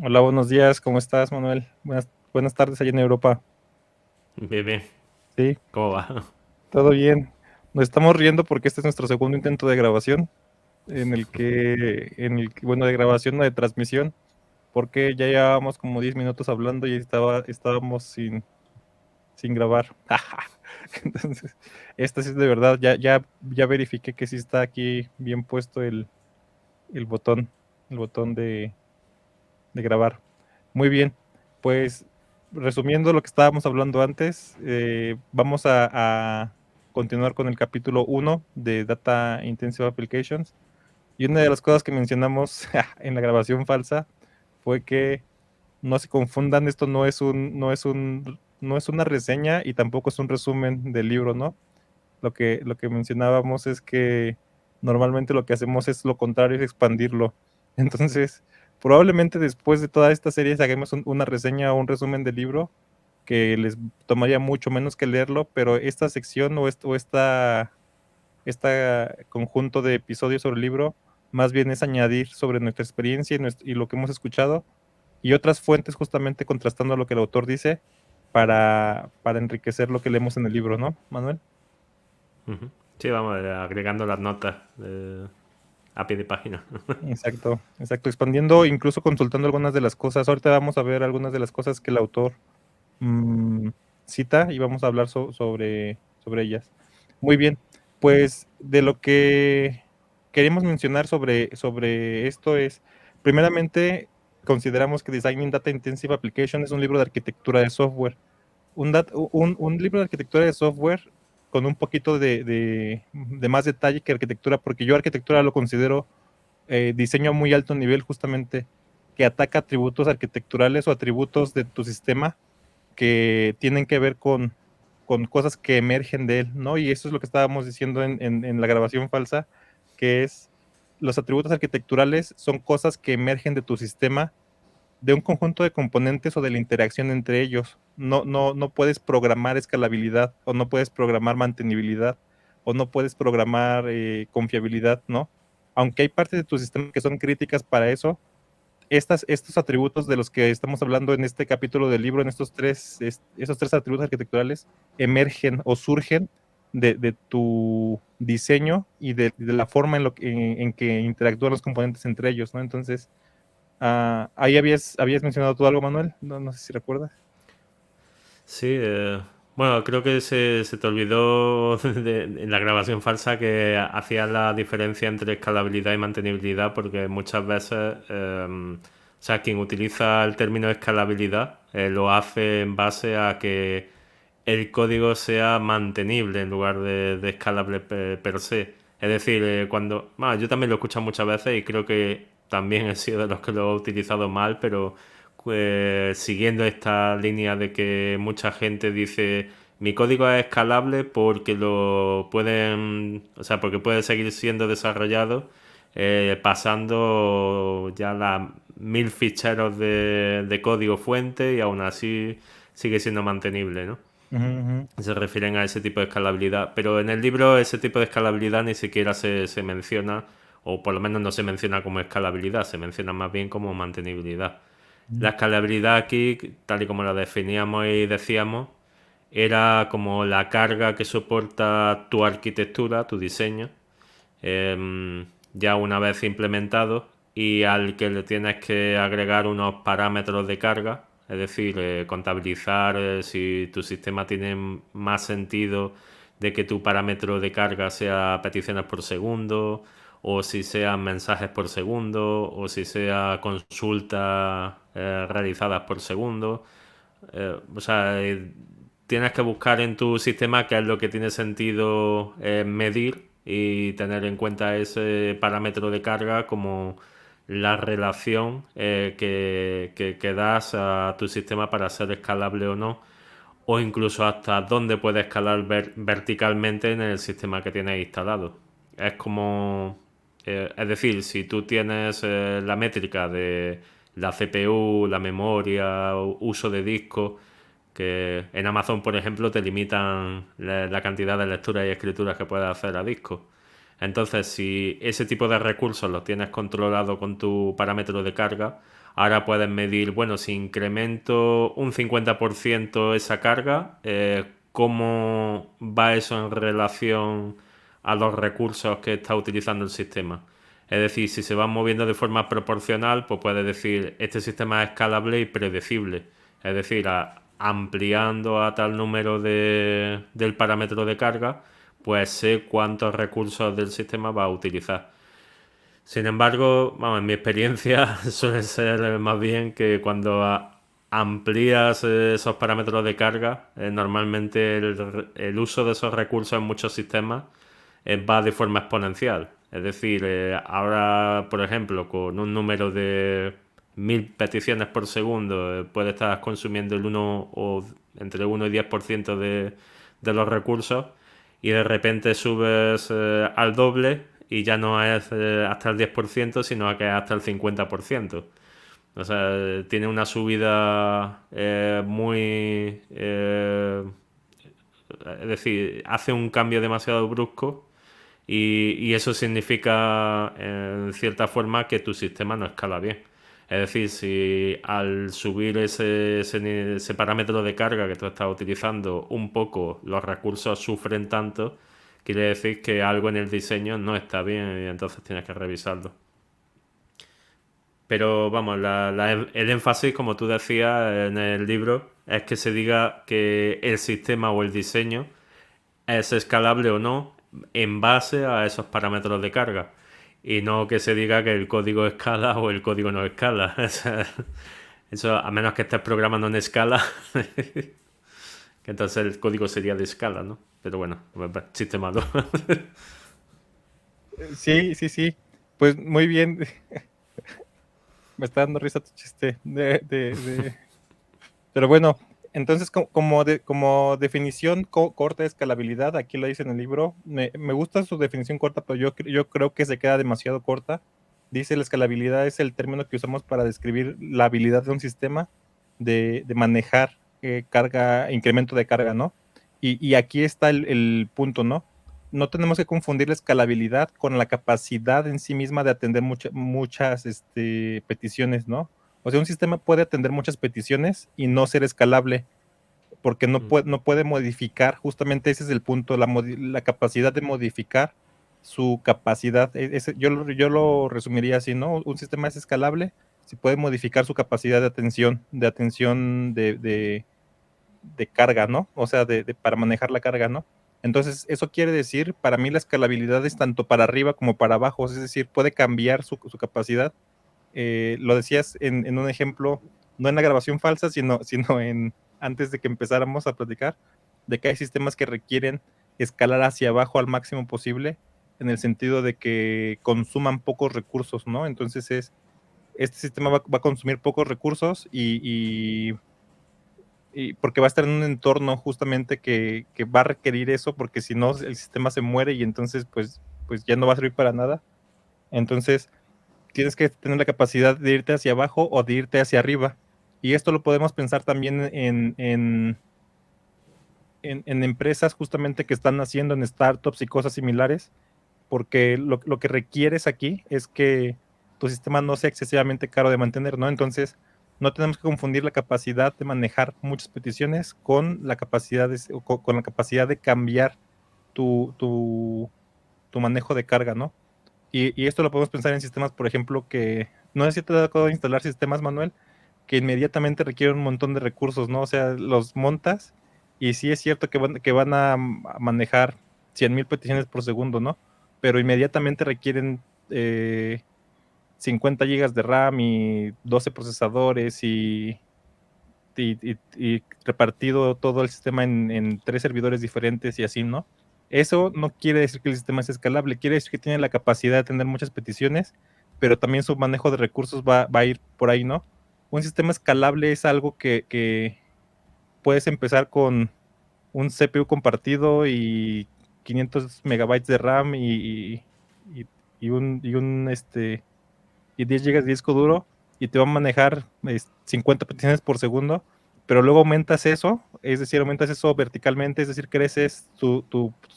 Hola, buenos días, ¿cómo estás, Manuel? Buenas tardes allá en Europa. Bien, bien. Sí, ¿Cómo va? todo bien. Nos estamos riendo porque este es nuestro segundo intento de grabación, bueno, de grabación, no de transmisión, porque ya llevábamos como 10 minutos hablando y estábamos sin grabar. Entonces, esta sí es de verdad, ya verifiqué que sí está aquí bien puesto el botón, el botón de grabar. Muy bien, pues resumiendo lo que estábamos hablando antes, vamos a continuar con el capítulo uno de Data Intensive Applications. Y una de las cosas que mencionamos en la grabación falsa fue que no se confundan, esto no es una reseña y tampoco es un resumen del libro, ¿no? Lo que mencionábamos es que normalmente lo que hacemos es lo contrario, es expandirlo. Entonces, probablemente después de toda esta serie hagamos una reseña o un resumen del libro que les tomaría mucho menos que leerlo, pero esta sección esta conjunto de episodios sobre el libro más bien es añadir sobre nuestra experiencia y lo que hemos escuchado y otras fuentes justamente contrastando lo que el autor dice para enriquecer lo que leemos en el libro, ¿no, Manuel? Ujú. Sí, vamos, agregando las notas a pie de página. Exacto, exacto, expandiendo, incluso consultando algunas de las cosas. Ahorita vamos a ver algunas de las cosas que el autor mm, cita y vamos a hablar sobre ellas. Muy bien, pues de lo que queremos mencionar sobre esto es, primeramente, consideramos que Designing Data Intensive Application es un libro de arquitectura de software. Un libro de arquitectura de software con un poquito de más detalle que arquitectura, porque yo arquitectura lo considero diseño a muy alto nivel justamente que ataca atributos arquitecturales o atributos de tu sistema que tienen que ver con cosas que emergen de él, ¿no? Y eso es lo que estábamos diciendo en la grabación falsa, que es los atributos arquitecturales son cosas que emergen de tu sistema, de un conjunto de componentes o de la interacción entre ellos. No puedes programar escalabilidad o no puedes programar mantenibilidad o no puedes programar confiabilidad, ¿no? Aunque hay partes de tu sistema que son críticas para eso, estos atributos de los que estamos hablando en este capítulo del libro, esos tres atributos arquitecturales, emergen o surgen de tu diseño y de la forma en que interactúan los componentes entre ellos, ¿no? Entonces, ahí habías mencionado tú algo, Manuel, no sé si recuerdas. Sí, bueno, creo que se te olvidó en la grabación falsa que hacías la diferencia entre escalabilidad y mantenibilidad, porque muchas veces, o sea, quien utiliza el término escalabilidad lo hace en base a que el código sea mantenible en lugar de escalable per se. Es decir, bueno, yo también lo he escuchado muchas veces y creo que también he sido de los que lo he utilizado mal, pero siguiendo esta línea de que mucha gente dice mi código es escalable porque lo pueden, o sea, porque puede seguir siendo desarrollado pasando ya las 1000 ficheros de código fuente y aún así sigue siendo mantenible, ¿no? Ujú, ujú. Se refieren a ese tipo de escalabilidad. Pero en el libro ese tipo de escalabilidad ni siquiera se menciona, o por lo menos no se menciona como escalabilidad, se menciona más bien como mantenibilidad. La escalabilidad aquí, tal y como la definíamos y decíamos, era como la carga que soporta tu arquitectura, tu diseño, ya una vez implementado y al que le tienes que agregar unos parámetros de carga, es decir, contabilizar si tu sistema tiene más sentido de que tu parámetro de carga sea peticiones por segundo o si sean mensajes por segundo o si sea consultas realizadas por segundo. O sea, tienes que buscar en tu sistema qué es lo que tiene sentido medir y tener en cuenta ese parámetro de carga como la relación que das a tu sistema para ser escalable o no, o incluso hasta dónde puede escalar verticalmente en el sistema que tienes instalado. Es como, es decir, si tú tienes la métrica de la CPU, la memoria, uso de disco, que en Amazon, por ejemplo, te limitan la cantidad de lecturas y escrituras que puedes hacer a disco. Entonces, si ese tipo de recursos los tienes controlado con tu parámetro de carga, Ahora puedes medir, bueno, si incremento un 50% esa carga, ¿cómo va eso en relación a los recursos que está utilizando el sistema? Es decir, si se van moviendo de forma proporcional, pues puedes decir, este sistema es escalable y predecible. Es decir, ampliando a tal número del parámetro de carga, pues sé cuántos recursos del sistema va a utilizar. Sin embargo, vamos, en mi experiencia suele ser más bien que cuando amplías esos parámetros de carga, normalmente el uso de esos recursos en muchos sistemas va de forma exponencial. Es decir, ahora, por ejemplo, con un número de 1000 peticiones por segundo, puede estar consumiendo el 1 o entre 1 y 10% de los recursos, y de repente subes al doble y ya no es hasta el 10%, sino que es hasta el 50%. O sea, tiene una subida muy... es decir, hace un cambio demasiado brusco, y eso significa, en cierta forma, que tu sistema no escala bien. Es decir, si al subir ese parámetro de carga que tú estás utilizando un poco, los recursos sufren tanto, quiere decir que algo en el diseño no está bien y entonces tienes que revisarlo. Pero vamos, el énfasis, como tú decías en el libro, es que se diga que el sistema o el diseño es escalable o no en base a esos parámetros de carga. Y no que se diga que el código escala o el código no escala. O sea, eso, a menos que estés programando en escala, que entonces el código sería de escala, ¿no? Pero bueno, chiste malo. Sí, sí, sí. Pues muy bien. Me está dando risa tu chiste. Pero bueno, entonces como definición corta de escalabilidad, aquí lo dice en el libro, me gusta su definición corta, pero yo creo que se queda demasiado corta. Dice, la escalabilidad es el término que usamos para describir la habilidad de un sistema de manejar carga, incremento de carga, ¿no? Y aquí está el punto, ¿no? No tenemos que confundir la escalabilidad con la capacidad en sí misma de atender muchas peticiones, ¿no? O sea, un sistema puede atender muchas peticiones y no ser escalable, porque no puede modificar, justamente ese es el punto, la capacidad de modificar su capacidad. Yo lo resumiría así, ¿no? Un sistema es escalable si puede modificar su capacidad de carga, ¿no? O sea, para manejar la carga, ¿no? Entonces, eso quiere decir, para mí la escalabilidad es tanto para arriba como para abajo, es decir, puede cambiar su capacidad. Lo decías en un ejemplo, no en la grabación falsa, sino antes de que empezáramos a platicar, de que hay sistemas que requieren escalar hacia abajo al máximo posible, en el sentido de que consuman pocos recursos, ¿no? Entonces este sistema va a consumir pocos recursos y porque va a estar en un entorno justamente que va a requerir eso, porque si no el sistema se muere y entonces pues ya no va a servir para nada. Entonces tienes que tener la capacidad de irte hacia abajo o de irte hacia arriba. Y esto lo podemos pensar también en empresas justamente que están haciendo en startups y cosas similares, porque lo que requieres aquí es que tu sistema no sea excesivamente caro de mantener, ¿no? Entonces, no tenemos que confundir la capacidad de manejar muchas peticiones con la capacidad con la capacidad de cambiar tu, tu, tu manejo de carga, ¿no? Y esto lo podemos pensar en sistemas, por ejemplo, que no sé si te ha tocado instalar sistemas, Manuel, que inmediatamente requieren un montón de recursos, ¿no? O sea, los montas y sí es cierto que van a manejar 100,000 peticiones por segundo, ¿no? Pero inmediatamente requieren 50 gigas de RAM y 12 procesadores y repartido todo el sistema en 3 servidores diferentes y así, ¿no? Eso no quiere decir que el sistema es escalable, quiere decir que tiene la capacidad de tener muchas peticiones, pero también su manejo de recursos va a ir por ahí, ¿no? Un sistema escalable es algo que puedes empezar con un CPU compartido y 500 megabytes de RAM y, y 10 gigas de disco duro y te va a manejar 50 peticiones por segundo, pero luego aumentas eso, es decir, aumentas eso verticalmente, es decir, creces tus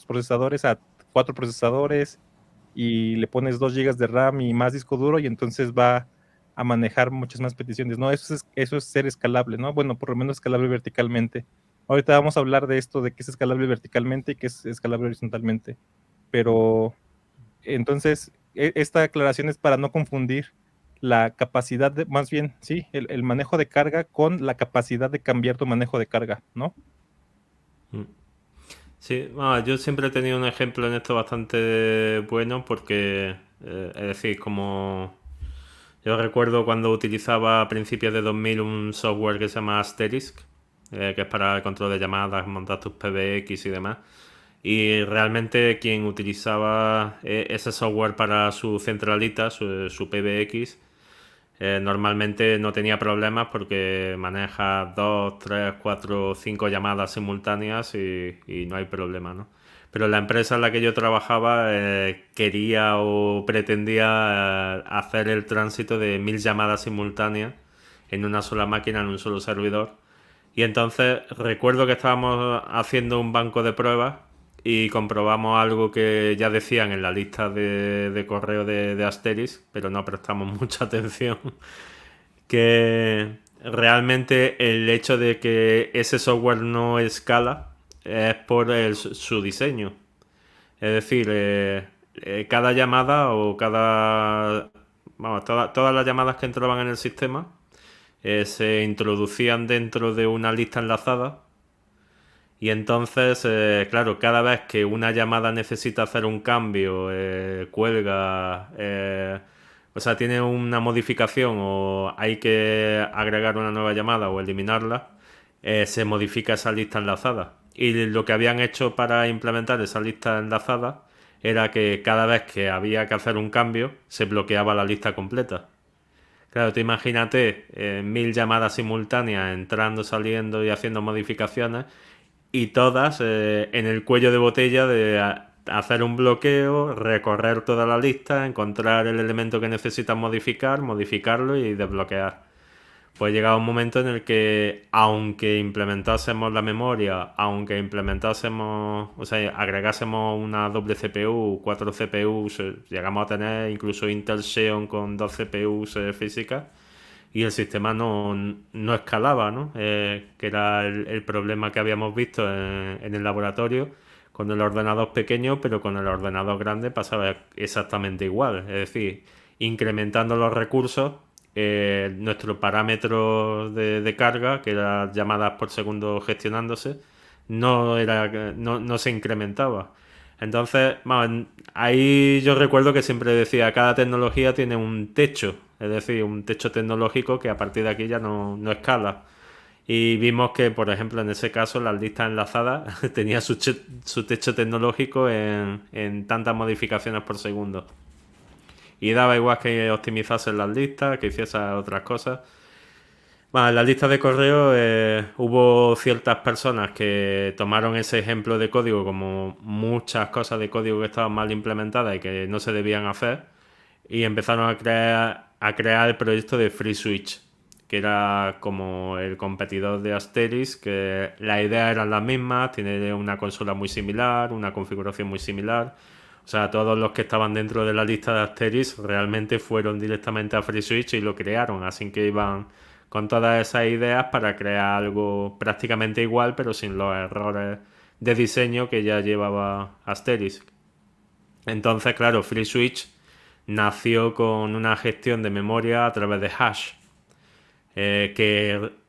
procesadores a 4 procesadores y le pones 2 gigas de RAM y más disco duro y entonces va a manejar muchas más peticiones, ¿no? Eso es ser escalable, ¿no? Bueno, por lo menos escalable verticalmente. Ahorita vamos a hablar de esto, de qué es escalable verticalmente y qué es escalable horizontalmente. Pero entonces, esta aclaración es para no confundir la capacidad de, más bien, sí, el manejo de carga con la capacidad de cambiar tu manejo de carga, ¿no? Mm. Sí, yo siempre he tenido un ejemplo en esto bastante bueno porque, es decir, como yo recuerdo cuando utilizaba a principios de 2000 un software que se llama Asterisk, que es para el control de llamadas, montar tus PBX y demás. Y realmente quien utilizaba ese software para su centralita, su PBX, normalmente no tenía problemas porque maneja 2, 3, 4, 5 llamadas simultáneas y no hay problema, ¿no? Pero la empresa en la que yo trabajaba quería o pretendía hacer el tránsito de 1000 llamadas simultáneas en una sola máquina, en un solo servidor. Y entonces recuerdo que estábamos haciendo un banco de pruebas y comprobamos algo que ya decían en la lista de correo de Asterix, pero no prestamos mucha atención, que realmente el hecho de que ese software no escala es por su diseño. Es decir, cada llamada o cada... Vamos, todas las llamadas que entraban en el sistema se introducían dentro de una lista enlazada y entonces, claro, cada vez que una llamada necesita hacer un cambio, cuelga, o sea, tiene una modificación o hay que agregar una nueva llamada o eliminarla, se modifica esa lista enlazada. Y lo que habían hecho para implementar esa lista enlazada era que cada vez que había que hacer un cambio, se bloqueaba la lista completa. Claro, tú imagínate 1000 llamadas simultáneas entrando, saliendo y haciendo modificaciones y todas en el cuello de botella de hacer un bloqueo, recorrer toda la lista, encontrar el elemento que necesitas modificar, modificarlo y desbloquear. Pues llegaba un momento en el que, aunque implementásemos la memoria, aunque implementásemos, o sea, agregásemos una doble CPU, 4 CPUs, llegamos a tener incluso Intel Xeon con 2 CPUs físicas, y el sistema no escalaba, ¿no? Que era el problema que habíamos visto en el laboratorio con el ordenador pequeño, pero con el ordenador grande pasaba exactamente igual. Es decir, incrementando los recursos, nuestro parámetro de carga, que era llamadas por segundo gestionándose, no se incrementaba. Entonces, bueno, ahí yo recuerdo que siempre decía, cada tecnología tiene un techo, es decir, un techo tecnológico que a partir de aquí ya no escala. Y vimos que, por ejemplo, en ese caso, las listas enlazadas tenía su techo tecnológico en tantas modificaciones por segundo. Y daba igual que optimizasen las listas, que hiciese otras cosas. Bueno, en la lista de correo hubo ciertas personas que tomaron ese ejemplo de código como muchas cosas de código que estaban mal implementadas y que no se debían hacer y empezaron a crear el proyecto de FreeSwitch, que era como el competidor de Asterix, que las ideas eran las mismas, tiene una consola muy similar, una configuración muy similar. O sea, todos los que estaban dentro de la lista de Asterix realmente fueron directamente a FreeSwitch y lo crearon, así que iban con todas esas ideas para crear algo prácticamente igual, pero sin los errores de diseño que ya llevaba Asterisk. Entonces, claro, FreeSwitch nació con una gestión de memoria a través de hash,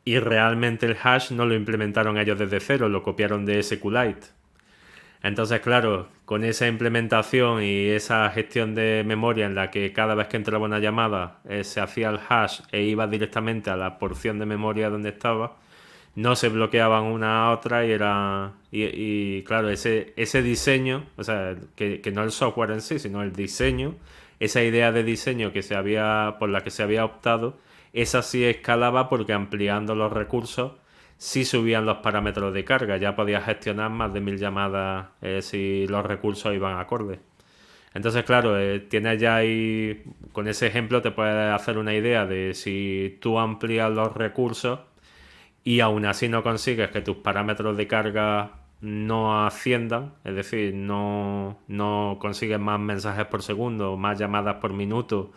y realmente el hash no lo implementaron ellos desde cero, lo copiaron de SQLite. Entonces, claro, con esa implementación y esa gestión de memoria en la que cada vez que entraba una llamada se hacía el hash e iba directamente a la porción de memoria donde estaba, no se bloqueaban una a otra y claro, ese diseño, o sea, que no el software en sí, sino el diseño, esa idea de diseño por la que se había optado, esa sí escalaba porque ampliando los recursos sí subían los parámetros de carga, ya podías gestionar más de 1000 llamadas si los recursos iban acorde. Entonces, claro, tienes ya ahí, con ese ejemplo te puedes hacer una idea de si tú amplías los recursos y aún así no consigues que tus parámetros de carga no asciendan, es decir, no consigues más mensajes por segundo, más llamadas por minuto,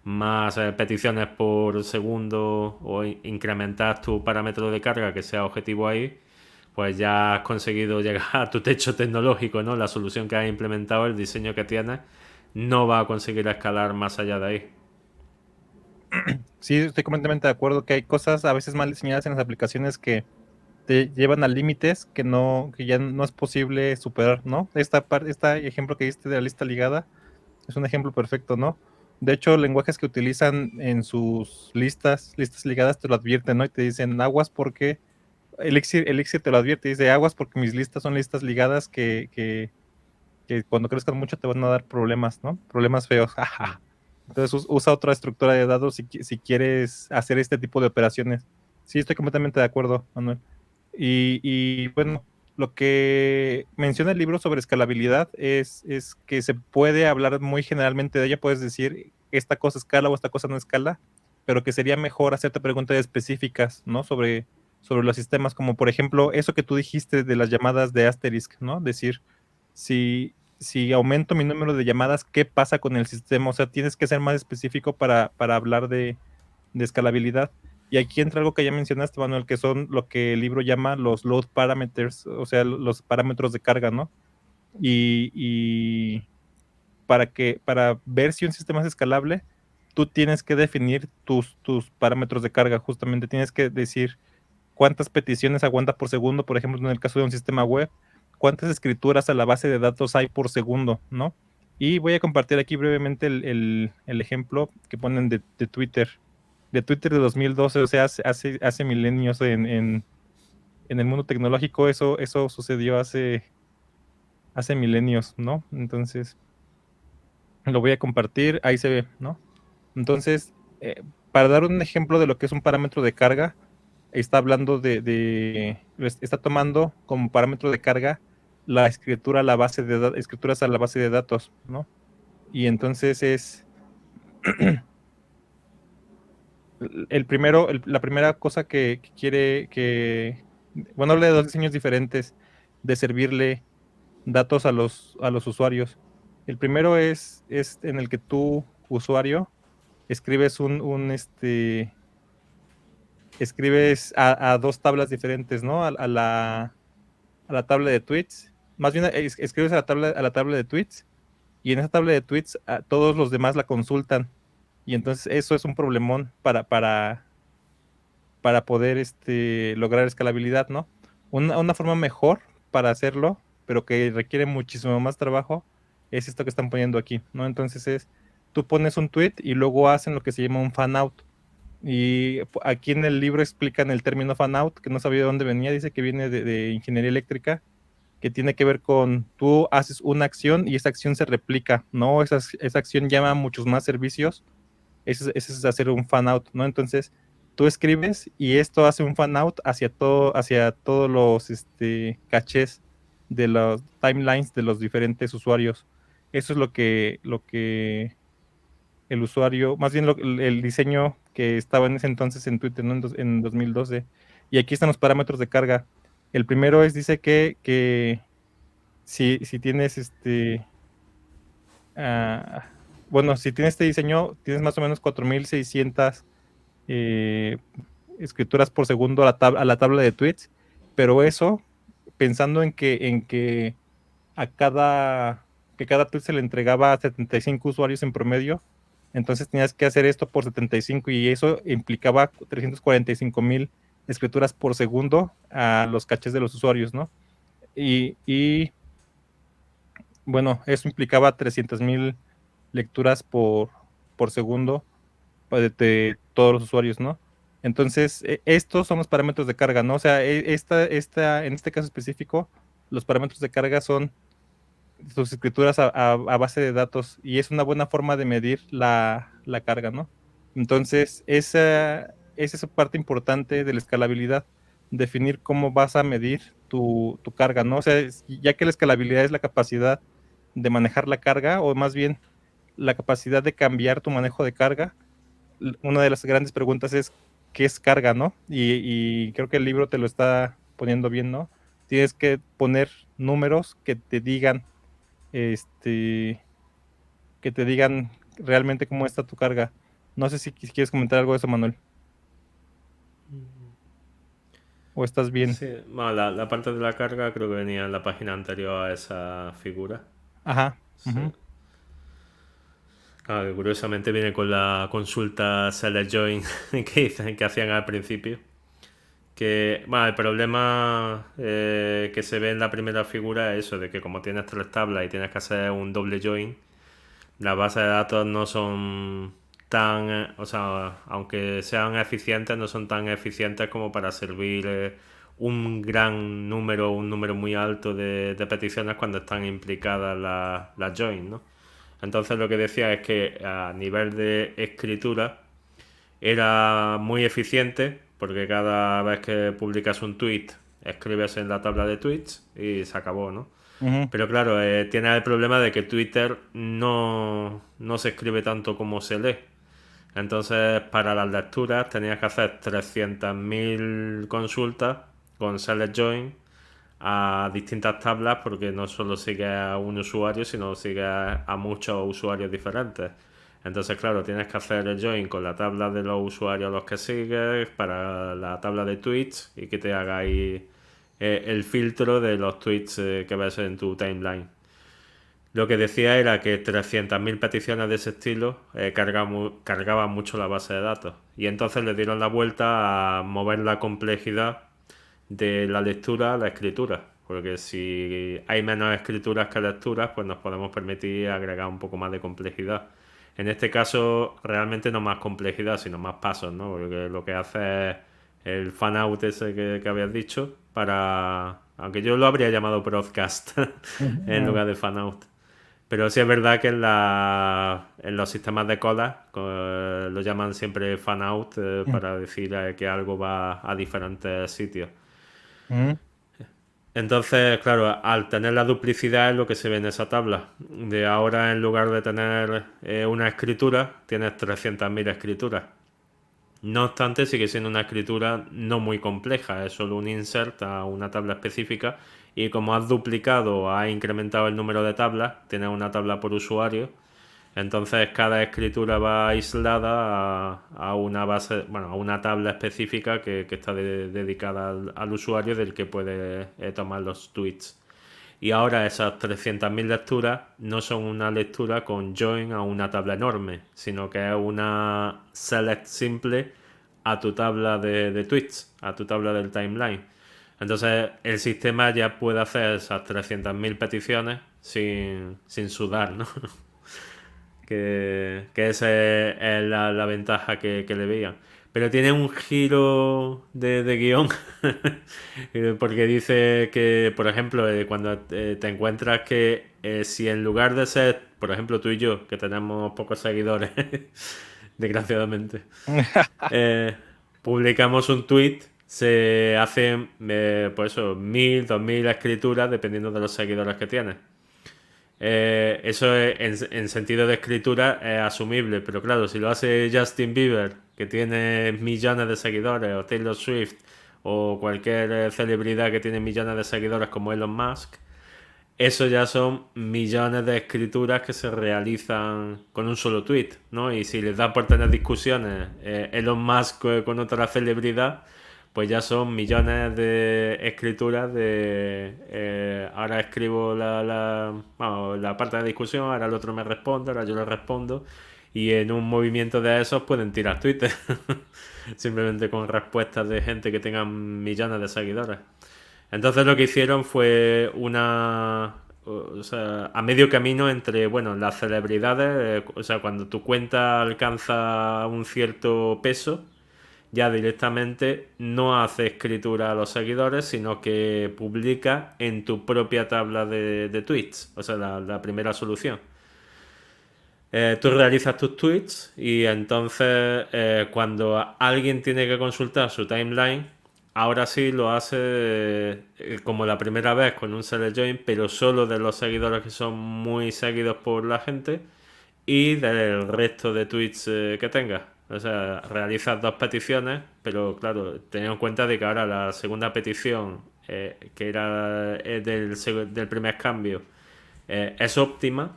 más peticiones por segundo o incrementar tu parámetro de carga que sea objetivo ahí, pues ya has conseguido llegar a tu techo tecnológico, ¿no? La solución que has implementado, el diseño que tienes, no va a conseguir escalar más allá de ahí. Sí, estoy completamente de acuerdo que hay cosas a veces mal diseñadas en las aplicaciones que te llevan a límites que ya no es posible superar, ¿no? Este ejemplo que diste de la lista ligada es un ejemplo perfecto, ¿no? De hecho, lenguajes que utilizan en sus listas ligadas te lo advierten, ¿no? Y te dicen aguas porque Elixir te lo advierte, dice aguas porque mis listas son listas ligadas que cuando crezcan mucho te van a dar problemas, ¿no? Problemas feos. jaja. Entonces usa otra estructura de datos si quieres hacer este tipo de operaciones. Sí, estoy completamente de acuerdo, Manuel. Y bueno, lo que menciona el libro sobre escalabilidad es que se puede hablar muy generalmente de ella, puedes decir esta cosa escala o esta cosa no escala, pero que sería mejor hacerte preguntas específicas, ¿no? Sobre los sistemas, como por ejemplo eso que tú dijiste de las llamadas de asterisk, ¿no? Decir, si aumento mi número de llamadas, ¿qué pasa con el sistema? O sea, tienes que ser más específico para hablar de escalabilidad. Y aquí entra algo que ya mencionaste, Manuel, que son lo que el libro llama los load parameters, o sea, los parámetros de carga, ¿no? Y para ver si un sistema es escalable, tú tienes que definir tus parámetros de carga, justamente tienes que decir cuántas peticiones aguanta por segundo, por ejemplo, en el caso de un sistema web, cuántas escrituras a la base de datos hay por segundo, ¿no? Y voy a compartir aquí brevemente el ejemplo que ponen de Twitter de 2012, o sea, hace milenios en el mundo tecnológico, eso sucedió hace milenios, ¿no? Entonces, lo voy a compartir, ahí se ve, ¿no? Entonces, para dar un ejemplo de lo que es un parámetro de carga, está hablando está tomando como parámetro de carga la escritura a la base escrituras a la base de datos, ¿no? Y entonces la primera cosa que quiere bueno, habla de dos diseños diferentes de servirle datos a los usuarios. El primero es en el que tú, usuario, escribes escribes a dos tablas diferentes, ¿no? A la tabla de tweets. Más bien escribes a la tabla de tweets y en esa tabla de tweets todos los demás la consultan. Y entonces eso es un problemón para poder lograr escalabilidad, ¿no? Una forma mejor para hacerlo, pero que requiere muchísimo más trabajo, es esto que están poniendo aquí, ¿no? Entonces tú pones un tweet y luego hacen lo que se llama un fan out. Y aquí en el libro explican el término fan out, que no sabía de dónde venía, dice que viene de ingeniería eléctrica, que tiene que ver con tú haces una acción y esa acción se replica, ¿no? Esa acción llama a muchos más servicios, ese es hacer un fan out, ¿no? Entonces, tú escribes y esto hace un fan out hacia todos los cachés de los timelines de los diferentes usuarios. Eso es lo que el usuario, más bien el diseño que estaba en ese entonces en Twitter, ¿no? En 2012. Y aquí están los parámetros de carga. El primero dice que si tienes ah, bueno, si tienes este diseño, tienes más o menos 4600 eh, escrituras por segundo a la tabla de tweets, pero eso pensando en que cada tweet se le entregaba a 75 usuarios en promedio, entonces tenías que hacer esto por 75 y eso implicaba 345,000 escrituras por segundo a los cachés de los usuarios, ¿no? Y bueno, eso implicaba 300,000 lecturas por segundo de todos los usuarios, ¿no? Entonces, estos son los parámetros de carga, ¿no? O sea, en este caso específico, los parámetros de carga son sus escrituras a base de datos y es una buena forma de medir la carga, ¿no? Entonces, esa es esa parte importante de la escalabilidad, definir cómo vas a medir tu carga, ¿no? O sea, ya que la escalabilidad es la capacidad de manejar la carga, o más bien la capacidad de cambiar tu manejo de carga, una de las grandes preguntas es, ¿qué es carga, no? Y creo que el libro te lo está poniendo bien, ¿no? Tienes que poner números este, que te digan realmente cómo está tu carga. No sé si quieres comentar algo de eso, Manuel, o estás bien. Sí, bueno, la parte de la carga creo que venía en la página anterior a esa figura. Ajá. Sí. Ujú, Claro, que curiosamente viene con la consulta select join que hacían al principio. Que, bueno, el problema que se ve en la primera figura es eso, de que como tienes tres tablas y tienes que hacer un doble join, las bases de datos no son tan, o sea, aunque sean eficientes, no son tan eficientes como para servir un gran número, un número muy alto de peticiones cuando están implicadas las joins, ¿no? Entonces lo que decía es que a nivel de escritura era muy eficiente porque cada vez que publicas un tweet escribes en la tabla de tweets y se acabó, ¿no? ujú, Pero claro, tiene el problema de que Twitter no se escribe tanto como se lee. Entonces, para las lecturas tenías que hacer 300.000 consultas con select join a distintas tablas porque no solo sigue a un usuario, sino sigue a muchos usuarios diferentes. Entonces, claro, tienes que hacer el join con la tabla de los usuarios a los que sigues para la tabla de tweets y que te haga ahí el filtro de los tweets que ves en tu timeline. Lo que decía era que 300.000 peticiones de ese estilo cargaban mucho la base de datos. Y entonces le dieron la vuelta a mover la complejidad de la lectura a la escritura. Porque si hay menos escrituras que lecturas, pues nos podemos permitir agregar un poco más de complejidad. En este caso, realmente no más complejidad, sino más pasos, ¿no? Porque lo que hace es el fan out ese que habías dicho para... Aunque yo lo habría llamado broadcast en ujú, lugar de fan out. Pero sí es verdad que en los sistemas de cola lo llaman siempre fan out ujú, para decir que algo va a diferentes sitios. ujú, Entonces, claro, al tener la duplicidad es lo que se ve en esa tabla. De ahora, en lugar de tener una escritura, tienes 300.000 escrituras. No obstante, sigue siendo una escritura no muy compleja, es solo un insert a una tabla específica y como has duplicado o has incrementado el número de tablas, tienes una tabla por usuario, entonces cada escritura va aislada a una base, bueno, a una tabla específica que está dedicada al usuario del que puede tomar los tweets. Y ahora esas 300.000 lecturas no son una lectura con join a una tabla enorme, sino que es una select simple a tu tabla de tweets, a tu tabla del timeline. Entonces el sistema ya puede hacer esas 300.000 peticiones sin sudar, ¿no? Que esa es la ventaja que le veían. Pero tiene un giro de guión, porque dice que, por ejemplo, cuando te encuentras que si en lugar de ser, por ejemplo, tú y yo, que tenemos pocos seguidores, desgraciadamente, eh, publicamos un tweet, se hacen, pues eso, 1.000, 2.000 escrituras dependiendo de los seguidores que tienes. Eso en sentido de escritura es asumible, pero claro, si lo hace Justin Bieber, que tiene millones de seguidores, o Taylor Swift, o cualquier celebridad que tiene millones de seguidores como Elon Musk, eso ya son millones de escrituras que se realizan con un solo tweet, ¿no? Y si les da por tener discusiones Elon Musk con otra celebridad, pues ya son millones de escrituras de ahora escribo vamos, la parte de discusión, ahora el otro me responde, ahora yo le respondo, y en un movimiento de esos pueden tirar Twitter, simplemente con respuestas de gente que tengan millones de seguidores. Entonces lo que hicieron fue o sea, a medio camino entre, bueno, las celebridades, o sea, cuando tu cuenta alcanza un cierto peso, ya directamente no hace escritura a los seguidores, sino que publica en tu propia tabla de tweets, o sea, la primera solución. Tú realizas tus tweets y entonces cuando alguien tiene que consultar su timeline, ahora sí lo hace como la primera vez con un select join, pero solo de los seguidores que son muy seguidos por la gente y del resto de tweets que tengas. O sea, realizas dos peticiones, pero claro, teniendo en cuenta de que ahora la segunda petición, que era del primer cambio, es óptima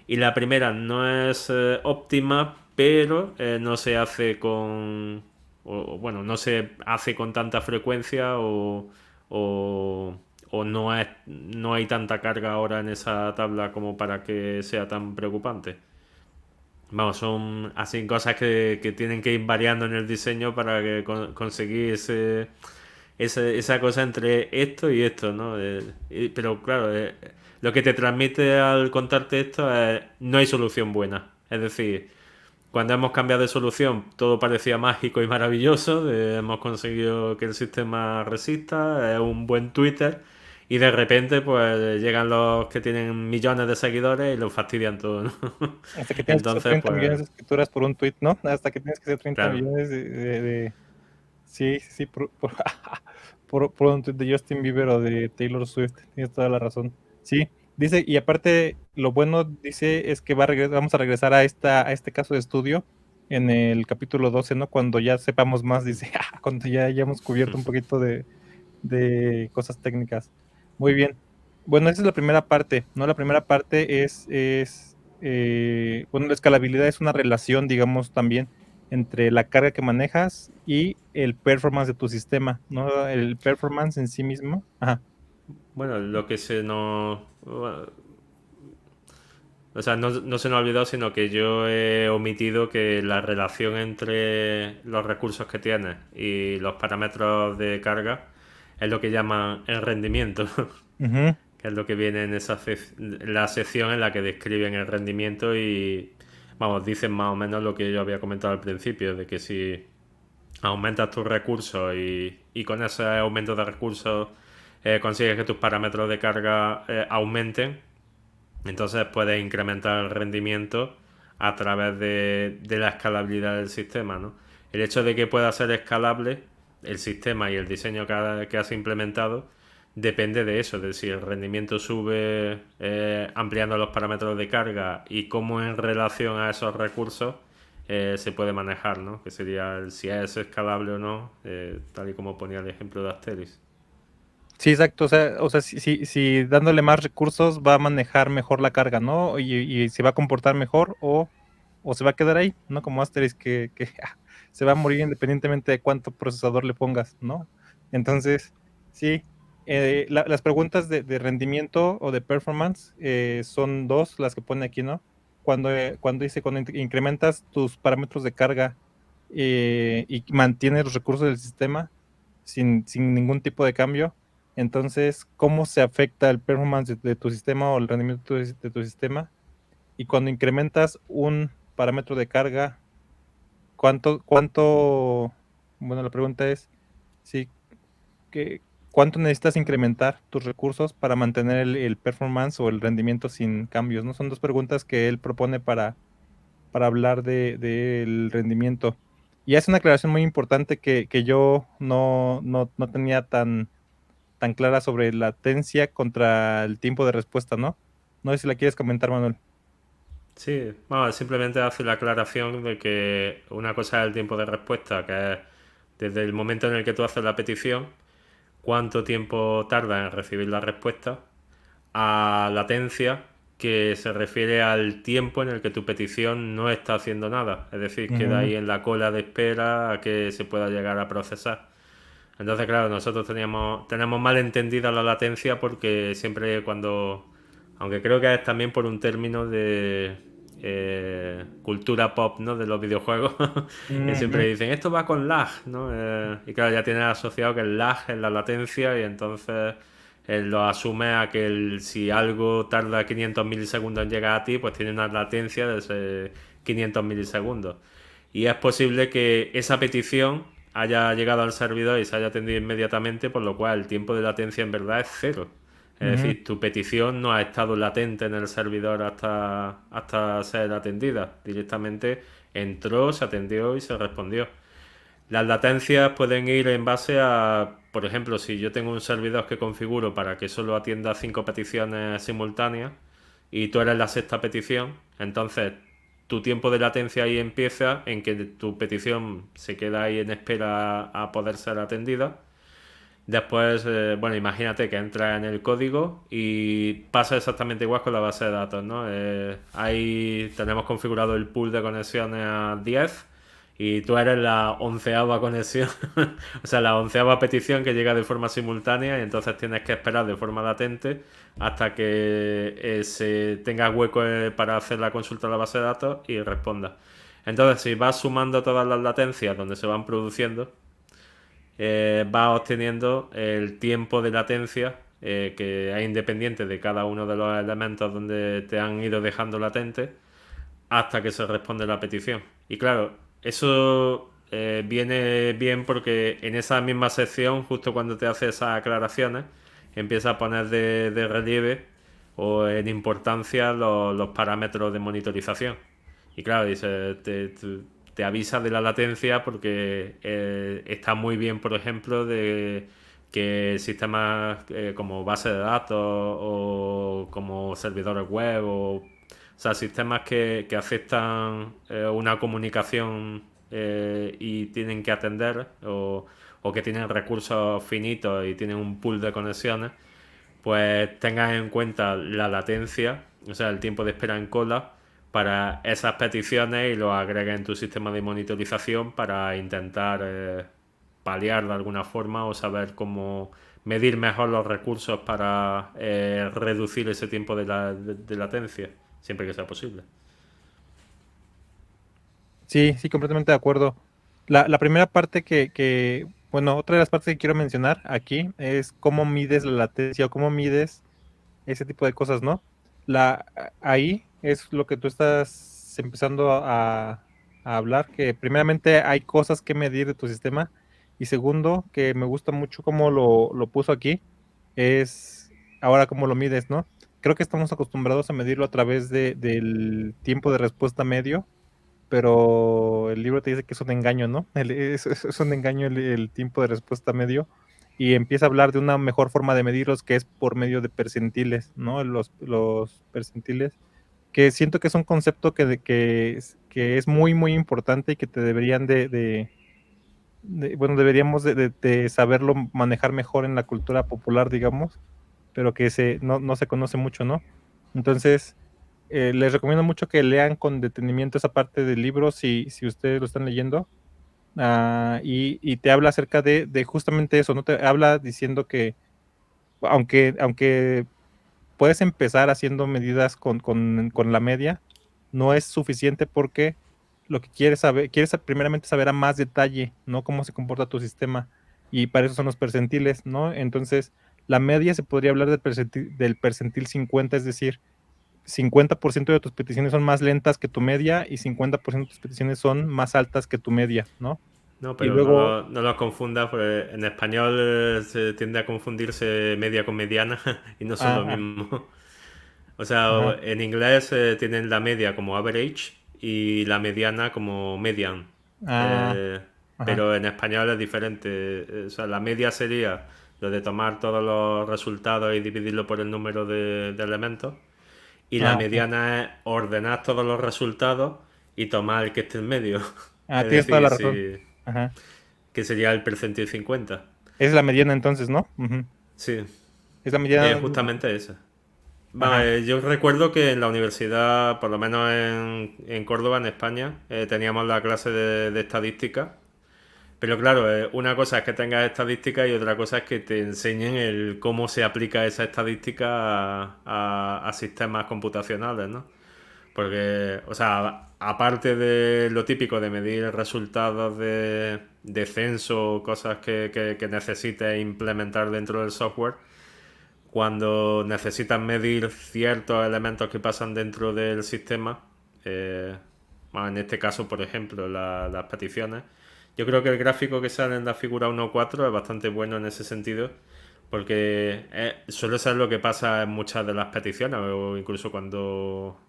y la primera no es óptima pero no se hace bueno, no se hace con tanta frecuencia o, o no hay tanta carga ahora en esa tabla como para que sea tan preocupante. Vamos, son así cosas que tienen que ir variando en el diseño para que conseguir esa cosa entre esto y esto, ¿no? Pero claro, lo que te transmite al contarte esto es no hay solución buena. Es decir, cuando hemos cambiado de solución, todo parecía mágico y maravilloso. Hemos conseguido que el sistema resista, es un buen Twitter. Y de repente, pues llegan los que tienen millones de seguidores y lo fastidian todo, ¿no? Hasta que tienes que hacer Entonces, 30 millones pues, de escrituras por un tweet, ¿no? Hasta que tienes que hacer 30 claro. millones Sí, sí, sí, por un tweet de Justin Bieber o de Taylor Swift. Tienes toda la razón. Sí, dice, y aparte, lo bueno, dice, es que vamos a regresar a este caso de estudio en el capítulo 12, ¿no? Cuando ya sepamos más, dice, cuando ya hayamos cubierto un poquito de cosas técnicas. Muy bien. Bueno, esa es la primera parte, ¿no? La primera parte bueno, la escalabilidad es una relación, digamos, también entre la carga que manejas y el performance de tu sistema, ¿no? El performance en sí mismo. Ajá. Bueno, lo que se nos... O sea, no se nos ha olvidado, sino que yo he omitido que la relación entre los recursos que tienes y los parámetros de carga es lo que llaman el rendimiento, Ujú. que es lo que viene en la sección en la que describen el rendimiento y, vamos, dicen más o menos lo que yo había comentado al principio, de que si aumentas tus recursos y con ese aumento de recursos consigues que tus parámetros de carga aumenten, entonces puedes incrementar el rendimiento a través de la escalabilidad del sistema, ¿no? El hecho de que pueda ser escalable, el sistema y el diseño que has implementado, depende de eso, de si el rendimiento sube ampliando los parámetros de carga y cómo en relación a esos recursos se puede manejar, ¿no? Que sería si es escalable o no, tal y como ponía el ejemplo de Asteris. Sí, exacto. O sea, si dándole más recursos va a manejar mejor la carga, ¿no? Y se va a comportar mejor o se va a quedar ahí, ¿no? Como Asterix que se va a morir independientemente de cuánto procesador le pongas, ¿no? Entonces, sí, las preguntas de rendimiento o de performance son dos las que pone aquí, ¿no? Cuando incrementas tus parámetros de carga y mantienes los recursos del sistema sin ningún tipo de cambio, entonces, ¿cómo se afecta el performance de tu sistema o el rendimiento de tu sistema? Y cuando incrementas un parámetro de carga, bueno, la pregunta es, sí, que, ¿cuánto necesitas incrementar tus recursos para mantener el performance o el rendimiento sin cambios? ¿No? Son dos preguntas que él propone para hablar del rendimiento. Y hace una aclaración muy importante que yo no tenía tan clara sobre latencia contra el tiempo de respuesta, ¿no? No sé si la quieres comentar, Manuel. Sí, bueno, simplemente hace la aclaración de que una cosa es el tiempo de respuesta, que es desde el momento en el que tú haces la petición, cuánto tiempo tarda en recibir la respuesta, a latencia, que se refiere al tiempo en el que tu petición no está haciendo nada, es decir, queda Ujú. ahí en la cola de espera a que se pueda llegar a procesar. Entonces, claro, nosotros tenemos mal entendida la latencia porque siempre cuando, aunque creo que es también por un término de cultura pop, ¿no? De los videojuegos, que Ujú. siempre dicen, esto va con lag, ¿no? Y claro, ya tienes asociado que el lag es la latencia y entonces lo asume a que si algo tarda 500 milisegundos en llegar a ti, pues tiene una latencia de ese 500 milisegundos. Y es posible que esa petición haya llegado al servidor y se haya atendido inmediatamente, por lo cual el tiempo de latencia en verdad es cero. Es Ujú. decir, tu petición no ha estado latente en el servidor hasta ser atendida. Directamente entró, se atendió y se respondió. Las latencias pueden ir en base a, por ejemplo, si yo tengo un servidor que configuro para que solo atienda 5 peticiones simultáneas y tú eres la sexta petición, entonces tu tiempo de latencia ahí empieza en que tu petición se queda ahí en espera a poder ser atendida Después, bueno, imagínate que entra en el código y pasa exactamente igual con la base de datos, ¿no? Ahí tenemos configurado el pool de conexiones a 10 y tú eres la onceava conexión, o sea, la onceava petición que llega de forma simultánea y entonces tienes que esperar de forma latente hasta que se tenga hueco para hacer la consulta a la base de datos y responda. Entonces, si vas sumando todas las latencias donde se van produciendo, vas obteniendo el tiempo de latencia que es independiente de cada uno de los elementos donde te han ido dejando latente hasta que se responde la petición. Y claro, eso viene bien porque en esa misma sección, justo cuando te hace esas aclaraciones, empieza a poner de relieve o en importancia los parámetros de monitorización. Y claro, dice, te avisa de la latencia porque está muy bien, por ejemplo, de que sistemas como base de datos o como servidores web o sea, sistemas que aceptan una comunicación y tienen que atender o que tienen recursos finitos y tienen un pool de conexiones, pues tengas en cuenta la latencia, o sea, el tiempo de espera en cola para esas peticiones y lo agregues en tu sistema de monitorización para intentar paliar de alguna forma o saber cómo medir mejor los recursos para reducir ese tiempo de latencia, siempre que sea posible. Sí, sí, completamente de acuerdo. La primera parte bueno, otra de las partes que quiero mencionar aquí es cómo mides la latencia o cómo mides ese tipo de cosas, ¿no? Ahí es lo que tú estás empezando a hablar, que primeramente hay cosas que medir de tu sistema y segundo, que me gusta mucho cómo lo puso aquí, es ahora cómo lo mides, ¿no? Creo que estamos acostumbrados a medirlo a través del tiempo de respuesta medio, pero el libro te dice que es un engaño, ¿no? Es un engaño el tiempo de respuesta medio y empieza a hablar de una mejor forma de medirlos que es por medio de percentiles, ¿no? Los percentiles, que siento que es un concepto que es muy, muy importante y que te deberían bueno, deberíamos de saberlo manejar mejor en la cultura popular, digamos, pero que no se conoce mucho, ¿no? Entonces, les recomiendo mucho que lean con detenimiento esa parte del libro si ustedes lo están leyendo. Y te habla acerca de justamente eso, ¿no? Te habla diciendo que aunque puedes empezar haciendo medidas con la media, no es suficiente porque lo que quieres primeramente saber a más detalle, ¿no? Cómo se comporta tu sistema. Y para eso son los percentiles, ¿no? Entonces, la media se podría hablar del percentil 50, es decir, 50% de tus peticiones son más lentas que tu media y 50% de tus peticiones son más altas que tu media, ¿no? No, Y pero luego, no lo confundas, porque en español se tiende a confundirse media con mediana y no son lo ah, mismo. O sea, ajá, en inglés tienen la media como average y la mediana como median. ah, Eh, ajá, pero en español es diferente. O sea, la media sería lo de tomar todos los resultados y dividirlo por el número de elementos. Y la ah, mediana es ordenar todos los resultados y tomar el que esté en medio. Es tienes toda la decir, razón. si, Ajá. que sería el percentil 50. Es la mediana entonces, ¿no? Ujú. Sí, Es la mediana. justamente esa. Ajá. Vale, yo recuerdo que en la universidad, por lo menos en Córdoba, en España, teníamos la clase de estadística. Pero claro, una cosa es que tengas estadística y otra cosa es que te enseñen el cómo se aplica esa estadística a sistemas computacionales, ¿no? Porque, o sea, aparte de lo típico de medir resultados de censo, cosas que necesites implementar dentro del software, cuando necesitas medir ciertos elementos que pasan dentro del sistema, en este caso, por ejemplo, las peticiones, yo creo que el gráfico que sale en la figura 1.4 es bastante bueno en ese sentido, porque suele ser lo que pasa en muchas de las peticiones, o incluso cuando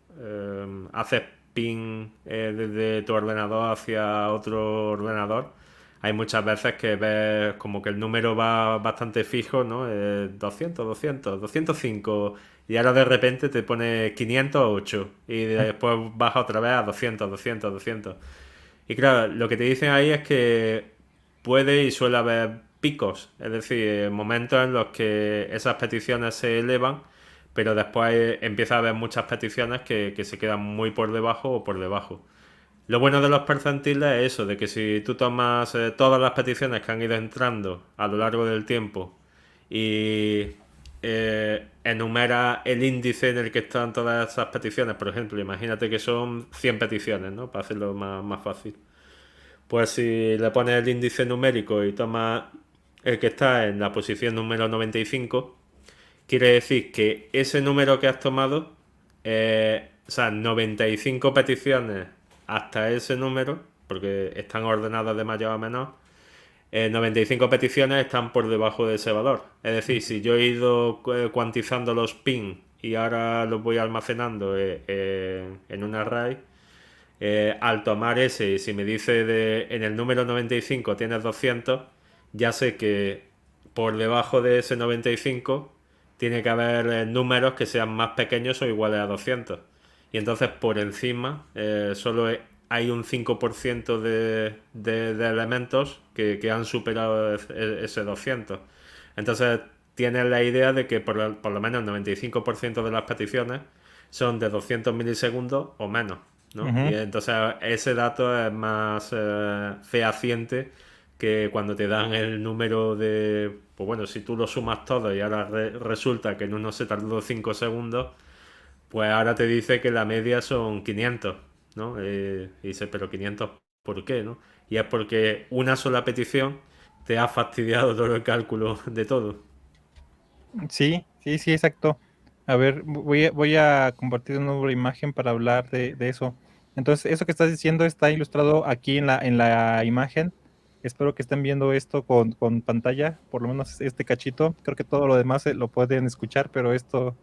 haces ping desde tu ordenador hacia otro ordenador, hay muchas veces que ves como que el número va bastante fijo, ¿no? 200, 200, 205 y ahora de repente te pone 508 y después baja otra vez a 200, 200, 200. Y claro, lo que te dicen ahí es que puede y suele haber picos, es decir, momentos en los que esas peticiones se elevan, pero después empieza a haber muchas peticiones que se quedan muy por debajo o por debajo. Lo bueno de los percentiles es eso, de que si tú tomas todas las peticiones que han ido entrando a lo largo del tiempo y enumera el índice en el que están todas esas peticiones, por ejemplo, imagínate que son 100 peticiones, ¿no? Para hacerlo más fácil. Pues si le pones el índice numérico y tomas el que está en la posición número 95, quiere decir que ese número que has tomado, o sea, 95 peticiones hasta ese número, porque están ordenadas de mayor a menor, 95 peticiones están por debajo de ese valor. Es decir, si yo he ido cuantizando los pin y ahora los voy almacenando en un array, al tomar ese, si me dice en el número 95 tienes 200, ya sé que por debajo de ese 95 tiene que haber números que sean más pequeños o iguales a 200. Y entonces por encima solo hay un 5% de elementos que han superado ese 200. Entonces tienes la idea de que por lo menos el 95% de las peticiones son de 200 milisegundos o menos, ¿no? Y Ujú. entonces ese dato es más fehaciente que cuando te dan el número de, pues bueno, si tú lo sumas todo y ahora resulta que en uno se tardó 5 segundos, pues ahora te dice que la media son 500, ¿no? Y dice, pero 500, ¿por qué, no? Y es porque una sola petición te ha fastidiado todo el cálculo de todo. Sí, sí, sí, exacto. A ver, voy a compartir una nueva imagen para hablar de eso. Entonces, eso que estás diciendo está ilustrado aquí en la imagen. Espero que estén viendo esto con pantalla, por lo menos este cachito. Creo que todo lo demás lo pueden escuchar, pero esto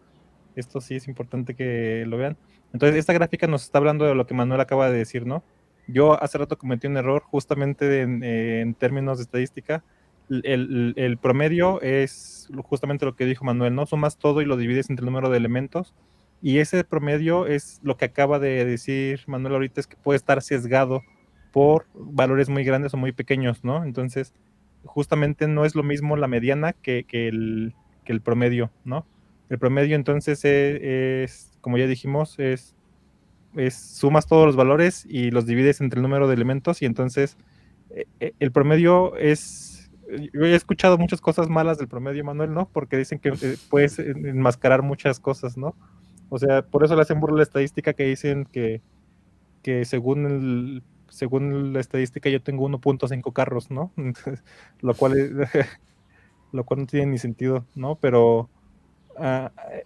sí es importante que lo vean. Entonces, esta gráfica nos está hablando de lo que Manuel acaba de decir, ¿no? Yo hace rato cometí un error justamente en términos de estadística. El promedio es justamente lo que dijo Manuel, ¿no? Sumas todo y lo divides entre el número de elementos. Y ese promedio es lo que acaba de decir Manuel ahorita, es que puede estar sesgado por valores muy grandes o muy pequeños, ¿no? Entonces, justamente no es lo mismo la mediana que el promedio, ¿no? El promedio entonces como ya dijimos, sumas todos los valores y los divides entre el número de elementos y entonces el promedio es... Yo he escuchado muchas cosas malas del promedio, Manuel, ¿no? Porque dicen que puedes enmascarar muchas cosas, ¿no? O sea, por eso le hacen burla a la estadística que dicen que según la estadística yo tengo 1.5 carros, ¿no? Lo cual, lo cual no tiene ni sentido, ¿no? Pero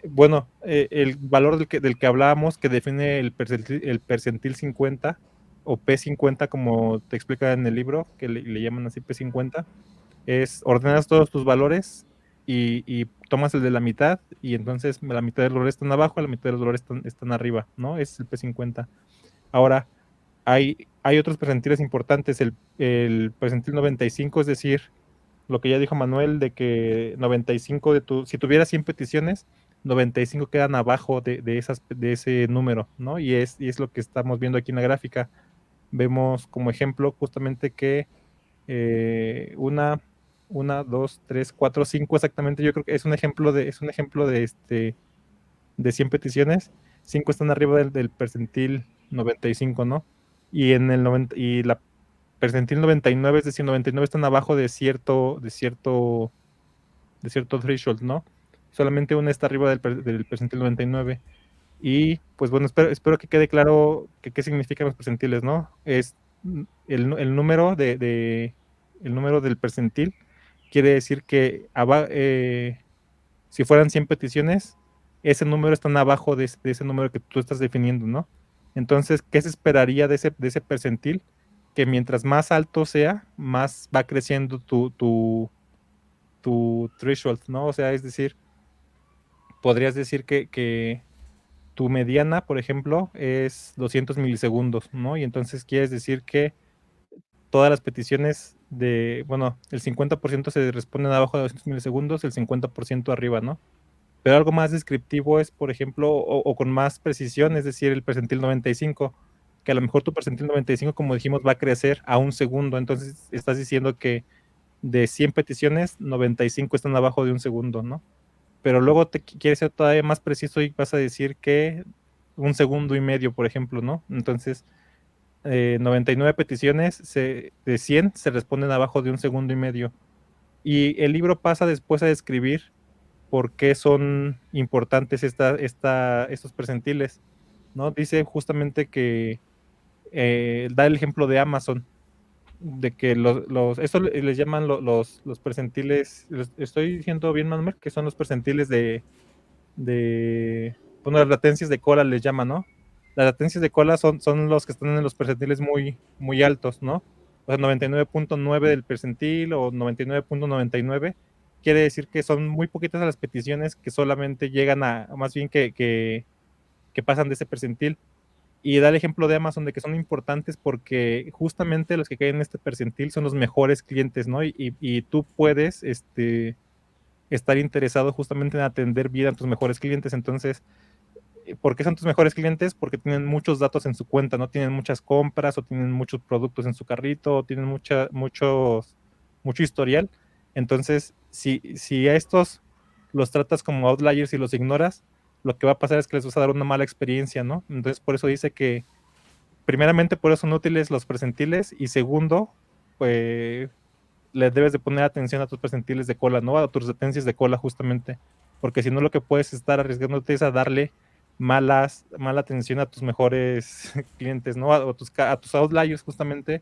bueno, el valor del que hablábamos, que define el percentil 50 o P50, como te explica en el libro, que le llaman así P50, es ordenas todos tus valores y tomas el de la mitad, y entonces la mitad de los valores están abajo, la mitad de los valores están arriba, ¿no? Es el P50. Ahora, hay otros percentiles importantes, el percentil 95, es decir, lo que ya dijo Manuel, de que 95 si tuvieras 100 peticiones, 95 quedan abajo de ese número, ¿no? Y es lo que estamos viendo aquí en la gráfica. Vemos como ejemplo justamente que una, dos, tres, cuatro, cinco exactamente, yo creo que es un ejemplo de 100 peticiones, 5 están arriba del percentil 95, ¿no? Y la percentil 99, es decir, 99 están abajo de cierto threshold, ¿no? Solamente una está arriba del percentil 99. Y pues bueno, espero que quede claro qué significan los percentiles, ¿no? Es el número el número del percentil quiere decir que si fueran 100 peticiones, ese número está abajo de ese número que tú estás definiendo, ¿no? Entonces, ¿qué se esperaría de ese percentil? Que mientras más alto sea, más va creciendo tu threshold, ¿no? O sea, es decir, podrías decir que tu mediana, por ejemplo, es 200 milisegundos, ¿no? Y entonces quieres decir que todas las peticiones bueno, el 50% se responden abajo de 200 milisegundos, el 50% arriba, ¿no? Pero algo más descriptivo es, por ejemplo, o con más precisión, es decir, el percentil 95, que a lo mejor tu percentil 95, como dijimos, va a crecer a un segundo. Entonces, estás diciendo que de 100 peticiones, 95 están abajo de un segundo, ¿no? Pero luego te quieres ser todavía más preciso y vas a decir que 1,5 segundos, por ejemplo, ¿no? Entonces, 99 peticiones de 100 se responden abajo de 1,5 segundos. Y el libro pasa después a describir por qué son importantes estos percentiles, ¿no? Dice justamente que da el ejemplo de Amazon, de que esto les llaman los percentiles, estoy diciendo bien, Manuel, que son los percentiles bueno, las latencias de cola les llaman, ¿no? Las latencias de cola son los que están en los percentiles muy, muy altos, ¿no? O sea, 99,9 del percentil o 99,99 quiere decir que son muy poquitas las peticiones que solamente llegan más bien que pasan de ese percentil. Y da el ejemplo de Amazon de que son importantes porque justamente los que caen en este percentil son los mejores clientes, ¿no? Y tú puedes estar interesado justamente en atender bien a tus mejores clientes. Entonces, ¿por qué son tus mejores clientes? Porque tienen muchos datos en su cuenta, ¿no? Tienen muchas compras o tienen muchos productos en su carrito o tienen mucho historial. Entonces, si a estos los tratas como outliers y los ignoras, lo que va a pasar es que les vas a dar una mala experiencia, ¿no? Entonces, por eso dice que primeramente por eso son útiles los percentiles y segundo, pues le debes de poner atención a tus percentiles de cola, ¿no? A tus latencias de cola justamente, porque si no lo que puedes estar arriesgándote es a darle mala atención a tus mejores clientes, ¿no? A tus outliers justamente,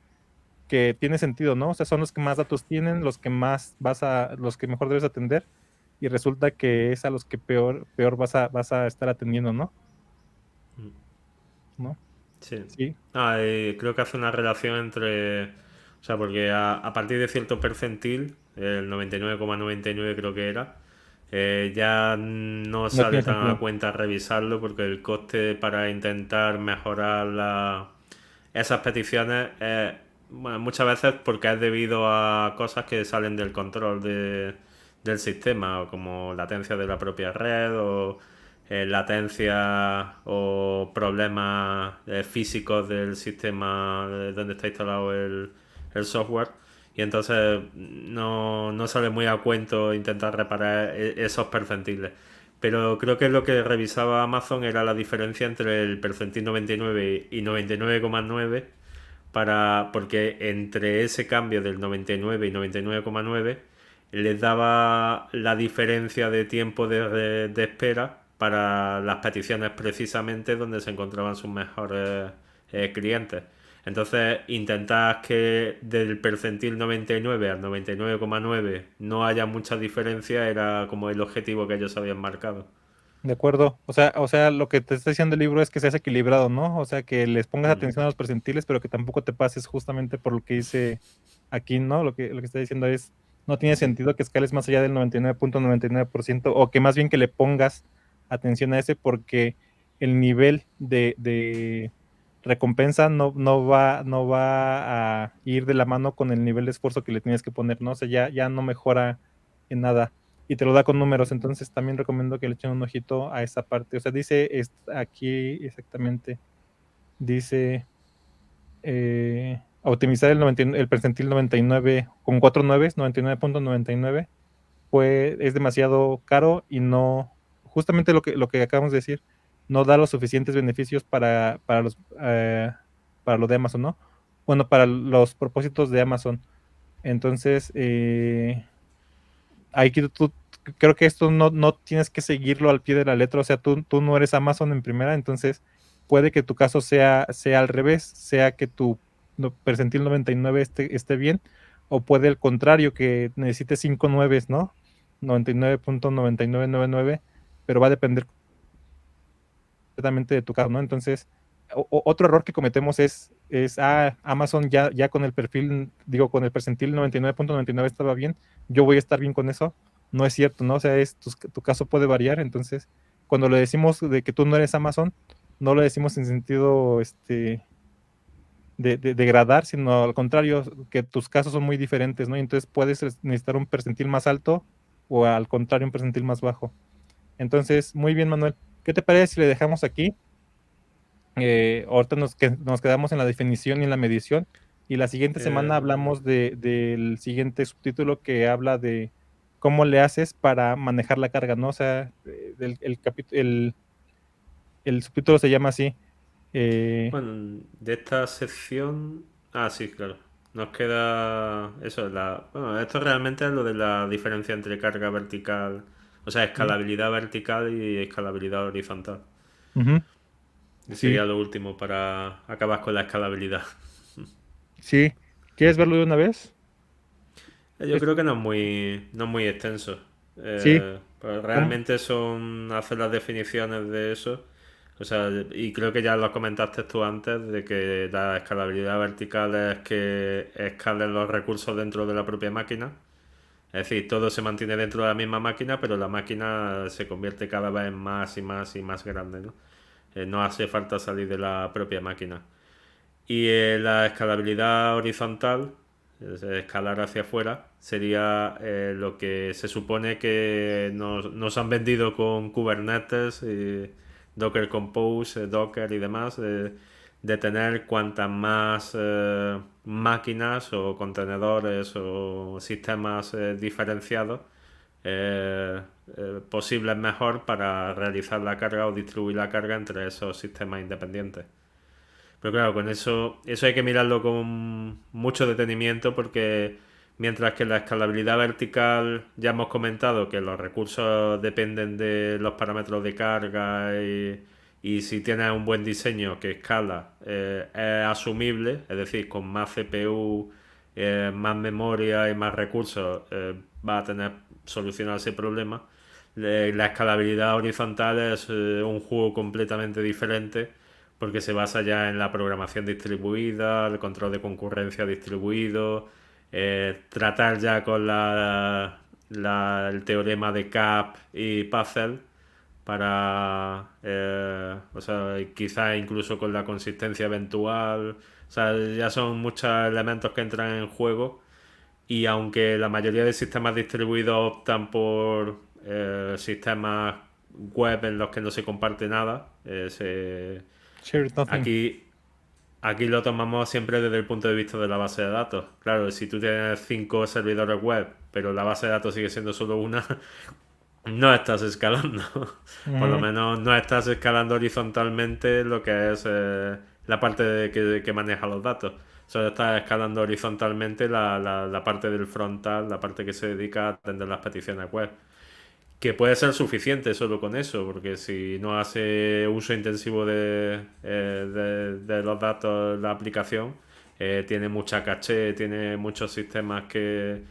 que tiene sentido, ¿no? O sea, son los que más datos tienen, los que mejor debes atender y resulta que es a los que peor vas a estar atendiendo, ¿no? ¿No? Sí. Sí. Creo que hace una relación entre. O sea, porque a partir de cierto percentil, el 99,99 creo que era, ya no No sale tiene tan a sentido. cuenta revisarlo porque el coste para intentar mejorar esas peticiones bueno, muchas veces porque es debido a cosas que salen del control del sistema, o como latencia de la propia red o latencia o problemas físicos del sistema donde está instalado el software. Y entonces no sale muy a cuento intentar reparar esos percentiles. Pero creo que lo que revisaba Amazon era la diferencia entre el percentil 99 y 99,9 porque entre ese cambio del 99 y 99,9 les daba la diferencia de tiempo de espera para las peticiones precisamente donde se encontraban sus mejores clientes. Entonces, intentar que del percentil 99 al 99,9 no haya mucha diferencia era como el objetivo que ellos habían marcado. De acuerdo. O sea, lo que te está diciendo el libro es que seas equilibrado, ¿no? O sea, que les pongas Mm. atención a los percentiles, pero que tampoco te pases justamente por lo que dice aquí, ¿no? Lo que está diciendo es, no tiene Sí. sentido que escales más allá del 99,99% o que más bien que le pongas atención a ese porque el nivel de recompensa no va a ir de la mano con el nivel de esfuerzo que le tienes que poner, ¿no? O sea, ya no mejora en nada y te lo da con números. Entonces también recomiendo que le echen un ojito a esa parte. O sea, dice aquí exactamente, dice optimizar el percentil 99 con 4 nueves, 99,99, pues es demasiado caro y no, justamente lo que acabamos de decir, no da los suficientes beneficios para lo de Amazon, ¿no? Bueno, para los propósitos de Amazon. Entonces, aquí creo que esto no tienes que seguirlo al pie de la letra, o sea, tú no eres Amazon en primera, entonces puede que tu caso sea al revés, sea que tu percentil 99 esté bien, o puede al contrario, que necesites 5 nueves, ¿no? 99,9999, pero va a depender completamente de tu caso, ¿no? Entonces, otro error que cometemos es Amazon ya con el perfil, digo, con el percentil 99,99 estaba bien, yo voy a estar bien con eso. No es cierto, ¿no? O sea, tu caso puede variar, entonces, cuando le decimos de que tú no eres Amazon, no lo decimos en sentido de degradar, sino al contrario, que tus casos son muy diferentes, ¿no? Y entonces puedes necesitar un percentil más alto o al contrario, un percentil más bajo. Entonces, muy bien, Manuel. ¿Qué te parece si le dejamos aquí? Ahorita nos quedamos en la definición y en la medición y la siguiente semana hablamos del siguiente subtítulo que habla de cómo le haces para manejar la carga, ¿no? O sea, el subtítulo se llama así. Bueno, de esta sección. Ah, sí, claro. Nos queda. Eso, bueno, esto realmente es lo de la diferencia entre carga vertical. O sea, Sí, escalabilidad vertical y escalabilidad horizontal. ujú, Y sí, sería lo último para acabar con la escalabilidad. sí. ¿Quieres verlo de una vez? Yo Es- creo que no es muy extenso. sí, Pues ¿cómo? realmente son hacer las definiciones de eso. O sea, y creo que ya lo comentaste tú antes, de que la escalabilidad vertical es que escalen los recursos dentro de la propia máquina. Es decir, todo se mantiene dentro de la misma máquina, pero la máquina se convierte cada vez más y más y más grande, ¿no? No hace falta salir de la propia máquina. Y la escalabilidad horizontal, es escalar hacia afuera, sería lo que se supone que nos han vendido con Kubernetes, y Docker Compose, Docker y demás, de tener cuantas más máquinas o contenedores o sistemas diferenciados posibles mejor para realizar la carga o distribuir la carga entre esos sistemas independientes. Pero claro, con eso hay que mirarlo con mucho detenimiento porque mientras que la escalabilidad vertical ya hemos comentado que los recursos dependen de los parámetros de carga y si tienes un buen diseño que escala es asumible, es decir, con más CPU, más memoria y más recursos va a tener solucionado ese problema. La escalabilidad horizontal es un juego completamente diferente porque se basa ya en la programación distribuida, el control de concurrencia distribuido, tratar ya con el teorema de Cap y Puzzle para, o sea, quizás incluso con la consistencia eventual, o sea, ya son muchos elementos que entran en juego y aunque la mayoría de sistemas distribuidos optan por sistemas web en los que no se comparte nada, Share nothing. aquí, aquí lo tomamos siempre desde el punto de vista de la base de datos. Claro, si tú tienes 5 servidores web, pero la base de datos sigue siendo solo una, no estás escalando. Por lo Ujú, menos no estás escalando horizontalmente lo que es la parte que maneja los datos. Solo estás escalando horizontalmente la parte del frontal, la parte que se dedica a atender las peticiones web. Que puede ser suficiente solo con eso, porque si no hace uso intensivo de los datos la aplicación, tiene mucha caché, tiene muchos sistemas que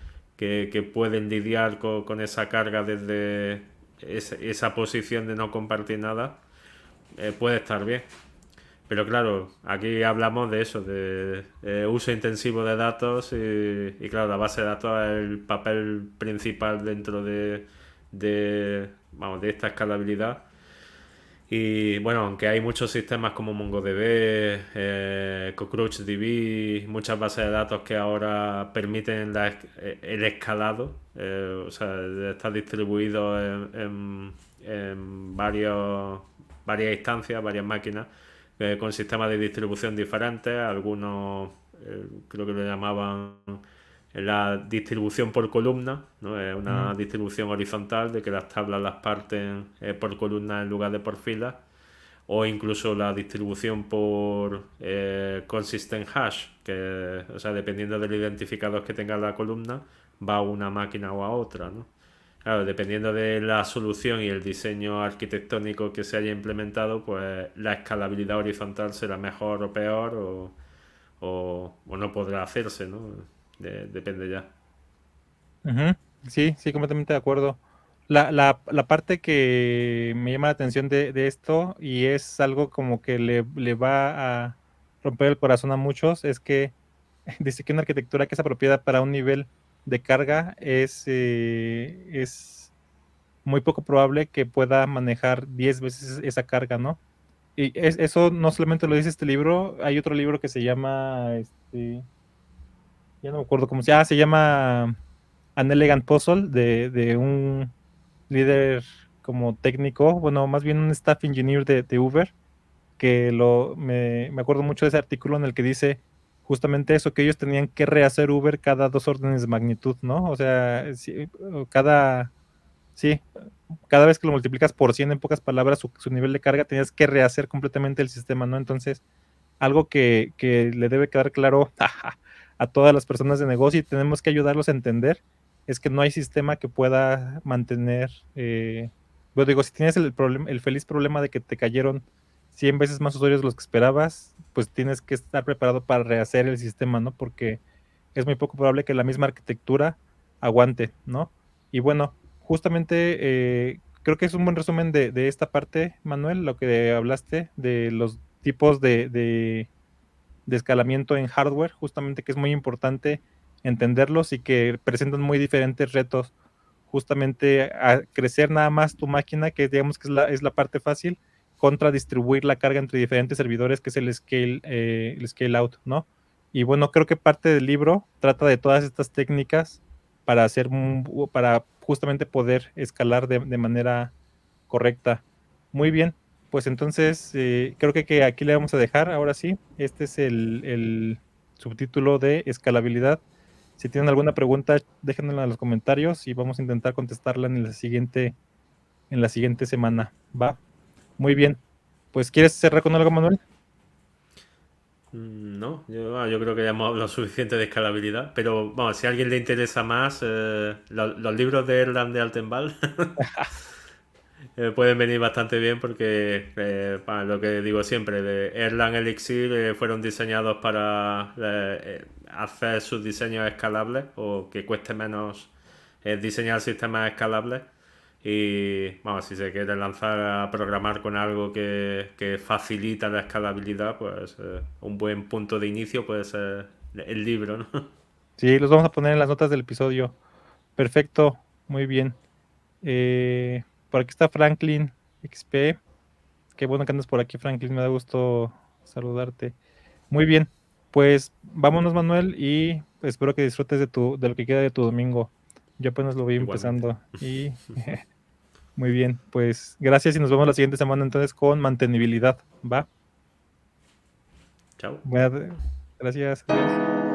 pueden lidiar con esa carga desde esa posición de no compartir nada, puede estar bien. Pero claro, aquí hablamos de eso, de uso intensivo de datos y claro, la base de datos es el papel principal dentro vamos, de esta escalabilidad. Y bueno, aunque hay muchos sistemas como MongoDB, CockroachDB, muchas bases de datos que ahora permiten el escalado, o sea, está distribuido en varias instancias, varias máquinas, con sistemas de distribución diferentes, algunos creo que lo llamaban la distribución por columna, ¿no? Es ujú. una distribución horizontal de que las tablas las parten por columnas en lugar de por filas, o incluso la distribución por consistent hash, que, o sea, dependiendo del identificador que tenga la columna, va a una máquina o a otra, ¿no? Claro, dependiendo de la solución y el diseño arquitectónico que se haya implementado, pues la escalabilidad horizontal será mejor o peor o no podrá hacerse, ¿no? Depende ya. Ujú, sí, sí, completamente de acuerdo. La parte que me llama la atención de esto y es algo como que le va a romper el corazón a muchos es que dice que una arquitectura que es apropiada para un nivel de carga es muy poco probable que pueda manejar 10 veces esa carga, ¿no? Y eso no solamente lo dice este libro, hay otro libro que se llama, ya no me acuerdo cómo se llama An Elegant Puzzle de un líder como técnico, bueno, más bien un staff engineer de Uber, que me acuerdo mucho de ese artículo en el que dice justamente eso, que ellos tenían que rehacer Uber cada 2 órdenes de magnitud, ¿no? O sea, sí, cada vez que lo multiplicas por 100, en pocas palabras, su nivel de carga, tenías que rehacer completamente el sistema, ¿no? Entonces, algo que le debe quedar claro a todas las personas de negocio y tenemos que ayudarlos a entender es que no hay sistema que pueda mantener, bueno, digo, si tienes el feliz problema de que te cayeron 100 veces más usuarios de los que esperabas, pues tienes que estar preparado para rehacer el sistema, ¿no? Porque es muy poco probable que la misma arquitectura aguante, ¿no? Y bueno, justamente creo que es un buen resumen de esta parte, Manuel, lo que hablaste de los tipos de escalamiento en hardware, justamente que es muy importante entenderlos y que presentan muy diferentes retos, justamente a crecer nada más tu máquina, que digamos que es la parte fácil, contra distribuir la carga entre diferentes servidores, que es el scale out, ¿no? Y bueno, creo que parte del libro trata de todas estas técnicas para para justamente poder escalar de manera correcta. Muy bien, pues entonces creo que aquí le vamos a dejar. Ahora sí, este es el subtítulo de escalabilidad. Si tienen alguna pregunta, déjenmela en los comentarios y vamos a intentar contestarla en la siguiente semana. Va. Muy bien. Pues, ¿quieres cerrar con algo, Manuel? No, yo creo que ya hemos hablado suficiente de escalabilidad, pero vamos, si a alguien le interesa más, los libros de Erland de Altenwald pueden venir bastante bien porque, lo que digo siempre, de Erlang Elixir fueron diseñados para hacer sus diseños escalables o que cueste menos diseñar sistemas escalables. Y vamos, si se quiere lanzar a programar con algo que facilita la escalabilidad, pues un buen punto de inicio puede ser el libro, ¿no? Sí, los vamos a poner en las notas del episodio. Perfecto, muy bien. Por aquí está Franklin XP. Qué bueno que andas por aquí, Franklin. Me da gusto saludarte. Muy bien, pues vámonos, Manuel, y espero que disfrutes de lo que queda de tu domingo. Yo apenas lo voy Igualmente. empezando y muy bien, pues gracias y nos vemos la siguiente semana entonces con mantenibilidad, ¿va? Chao. Gracias, adiós.